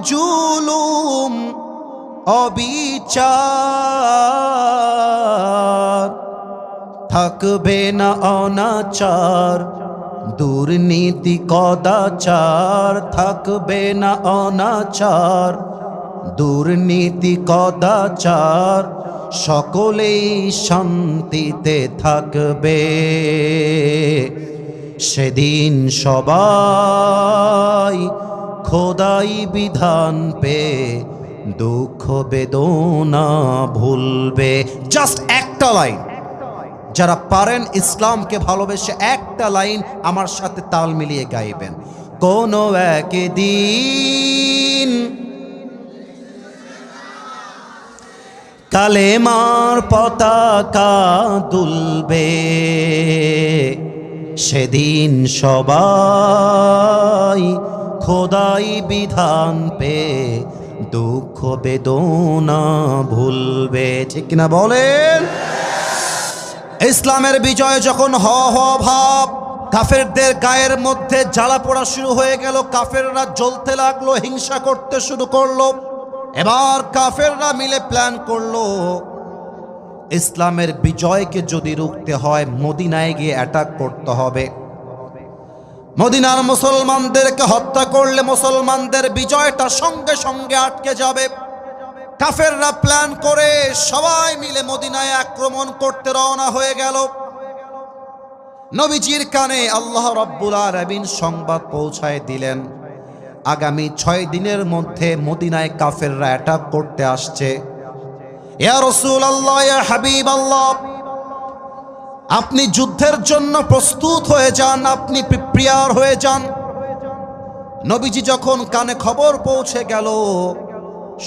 জুলুম অবিচার, থাকবে না অনাচার দুর্নীতি কদাচার, থাকবে না অনাচার দুর্নীতি কদাচার, সকলেই শান্তিতে থাকবে। সেদিন সবাই খোদাই বিধান পে দুঃখ বেদনা ভুলবে। জাস্ট একটা লাইন, যারা পারেন ইসলামকে ভালোবেসে একটা লাইন আমার সাথে তাল মিলিয়ে গাইবেন। কোনো একদিন কালেমার পতাকা দুলবে, সেদিন সবাই খোদাই বিধান পে দুঃখ বেদনা ভুলবে। ঠিক কিনা বলেন? ইসলামের বিজয় যখন হওয়া ভাব, কাফেরদের গায়ের মধ্যে জ্বালা পোড়া শুরু হয়ে গেল, কাফেররা জ্বলতে লাগলো, হিংসা করতে শুরু করলো। এবার কাফেররা মিলে প্ল্যান করলো, ইসলামের বিজয়কে যদি রুখতে হয় মদিনায় গিয়ে অ্যাটাক করতে হবে। মদিনার মুসলমানদেরকে হত্যা করলে মুসলমানদের বিজয়টা সঙ্গে সঙ্গে আটকে যাবে। কাফেররা প্ল্যান করে সবাই মিলে মদিনায় আক্রমণ করতে রওনা হয়ে গেল। নবীজির কানে আল্লাহ রাব্বুল আলামিন সংবাদ পৌঁছায় দিলেন, আগামী 6 দিনের মধ্যে মদিনায় কাফেররা অ্যাটাক করতে আসছে। ইয়া রাসূলুল্লাহ, ইয়া হাবিবাল্লাহ, আপনি যুদ্ধের জন্য প্রস্তুত হয়ে যান, আপনি প্রিপেয়ার হয়ে যান। নবীজি যখন কানে খবর পৌঁছে গেল,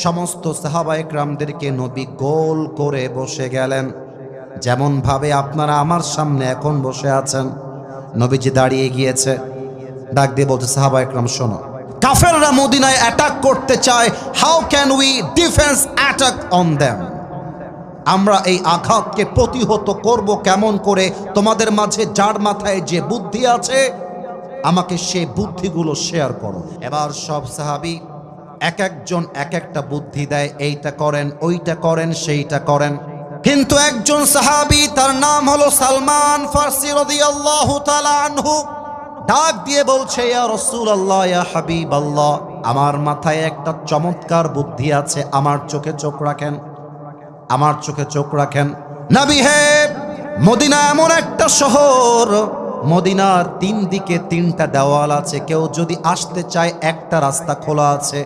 সমস্ত সাহাবায়ে কেরামদেরকে নবী গোল করে বসে গেলেন, যেমন ভাবে আপনারা আমার সামনে এখন বসে আছেন। নবীজি দাঁড়িয়ে গিয়েছে, ডাক দিয়ে বলছে, সাহাবায়ে কেরাম শোনো, কাফেররা মদিনায় অ্যাটাক করতে চায়, how can we defence attack on them? আমরা এই আঘাতকে প্রতিহত করব কেমন করে? তোমাদের মাঝে যার মাথায় যে বুদ্ধি আছে আমাকে সেই বুদ্ধিগুলো শেয়ার করো। এবার সব সাহাবী এক একজন এক একটা বুদ্ধি দেয়, এইটা করেন, ওইটা করেন, সেইটা করেন। কিন্তু একজন সাহাবী, তার নাম হলো সালমান ফারসি রাদিয়াল্লাহু তাআলা আনহু, ডাক দিয়ে বলছে, ইয়া রাসূলুল্লাহ, ইয়া হাবিবাল্লাহ, আমার মাথায় একটা চমৎকার বুদ্ধি আছে, আমার চোখে চোখ রাখেন, আমার চোখে চোখ রাখেন। নবী হে, মদিনা এমন একটা শহর, মদিনার 3 দিকে 3টা দেওয়াল আছে, কেউ যদি আসতে চায় একটা রাস্তা খোলা আছে।